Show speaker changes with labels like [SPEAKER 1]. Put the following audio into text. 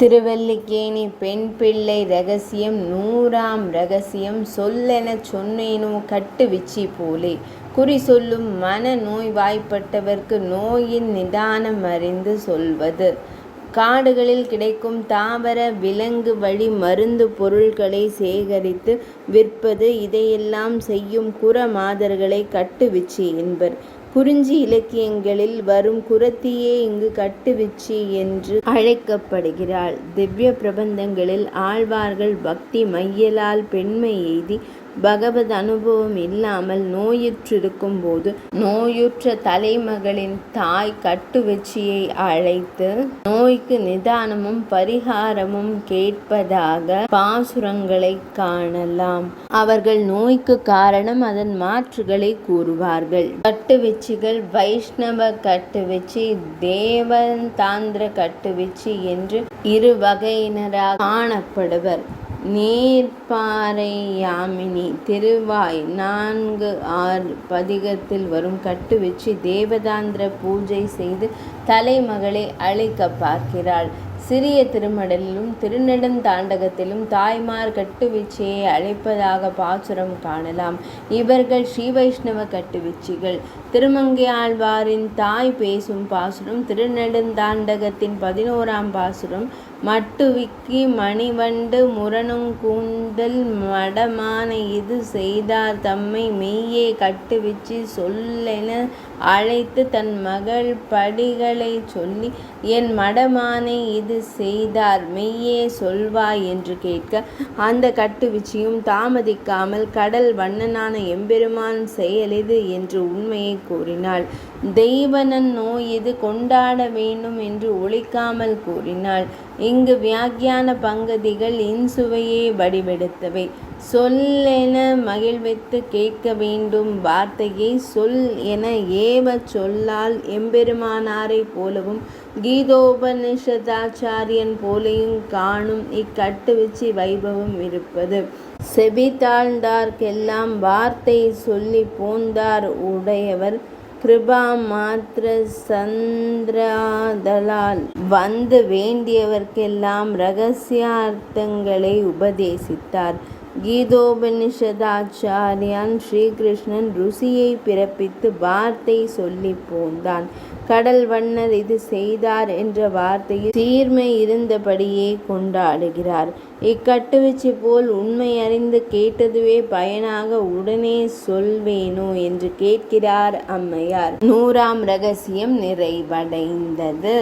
[SPEAKER 1] திருவல்லிக்கேணி பெண் பிள்ளை ரகசியம் 100ஆம் ரகசியம் சொல்லெனச் சொன்னேனோ கட்டு விச்சி போலே. குறி சொல்லும் மன நோய்வாய்ப்பட்டவர்க்கு நோயின் நிதானம் அறிந்து சொல்வது. காடுகளில் கிடைக்கும் தாவர விலங்கு வழி மருந்து பொருள்களை சேகரித்து விற்பது. இதையெல்லாம் செய்யும் குறமாதர்களை கட்டுவிச்சி என்பர். குறிஞ்சி இலக்கியங்களில் வரும் குறத்தியே இங்கு கட்டுவிச்சி என்று அழைக்கப்படுகிறாள். திவ்ய பிரபந்தங்களில் ஆழ்வார்கள் பக்தி மையலால் பெண்மை எய்தி பகவத் அனுபவம் இல்லாமல் நோயுற்றிருக்கும் போது நோயுற்ற தலைமகளின் தாய் கட்டுவிச்சியை அழைத்து நோய்க்கு நிதானமும் பரிகாரமும் கேட்பதாக பாசுரங்களை காணலாம். அவர்கள் நோய்க்கு காரணம் அதன் மாற்றுகளை கூறுவார்கள். கட்டுவிச்சிகள் வைஷ்ணவ கட்டுவிச்சி தேவதாந்திர கட்டுவிச்சி என்று இரு வகையினராக காணப்படுவர். நீர்ப்பாறை யாமினி திருவாய் 4-6 பதிகத்தில் வரும் கட்டுவிச்சி தேவதாந்திர பூஜை செய்து தலைமகளை அழைக்க பார்க்கிறாள். சிறிய திருமடலிலும் திருநெடுந்தாண்டகத்திலும் தாய்மார் கட்டுவிச்சியை அழைப்பதாக பாசுரம் காணலாம். இவர்கள் ஸ்ரீ வைஷ்ணவ கட்டுவிச்சிகள். திருமங்கையாழ்வாரின் தாய் பேசும் பாசுரம் திருநெடுந்தாண்டகத்தின் 11ஆம் பாசுரம். மட்டுவிக்கி மணிவண்டு முரணுங் கூந்தல் மடமான இது செய்தார் தம்மை மெய்யே கட்டுவிச்சி சொல்லென அழைத்து தன் மகள் படிகளை சொல்லி என் மடமானை இது செய்தார் மெய்யே சொல்வாய் என்று கேட்க அந்த கட்டுவிச்சியும் தாமதிக்காமல் கடல் வண்ணனான எம்பெருமான் செயலிது என்று உண்மையை கூறினாள். தெய்வனன் நோய் இது கொண்டாட வேண்டும் என்று ஒழிக்காமல் கூறினாள். இங்கு வியாக்கியான பங்கதிகள் இன்சுவையே வடிவெடுத்தவை. சொல்லென மகிழ்வித்து கேட்க வேண்டும் வார்த்தையை சொல் என ஏவச் சொல்லால் எம்பெருமானாரை போலவும் கீதோபனிஷதாச்சாரியன் போலையும் காணும் இக்கட்டுவிச்சி வைபவம் இருப்பது. செவி தாழ்ந்தார்க்கெல்லாம் வார்த்தை சொல்லி போந்தார் உடையவர் கிருபா மாத்திர சந்திராதலால் வந்து வேண்டியவர்க்கெல்லாம் இரகசியார்த்தங்களை உபதேசித்தார். கீதோபனிஷதாச்சாரியான் ஸ்ரீகிருஷ்ணன் ருசியை பிறப்பித்து வார்த்தை சொல்லி போந்தான். கடல் வண்ணர் இது செய்தார் என்ற வார்த்தையில் சீர்மை இருந்தபடியே கொண்டாடுகிறார். இக்கட்டுவிச்சி போல் உண்மை அறிந்து கேட்டதுவே பயனாக உடனே சொல்வேனோ என்று கேட்கிறார் அம்மையார். 100ஆம் ரகசியம் நிறைவடைந்தது.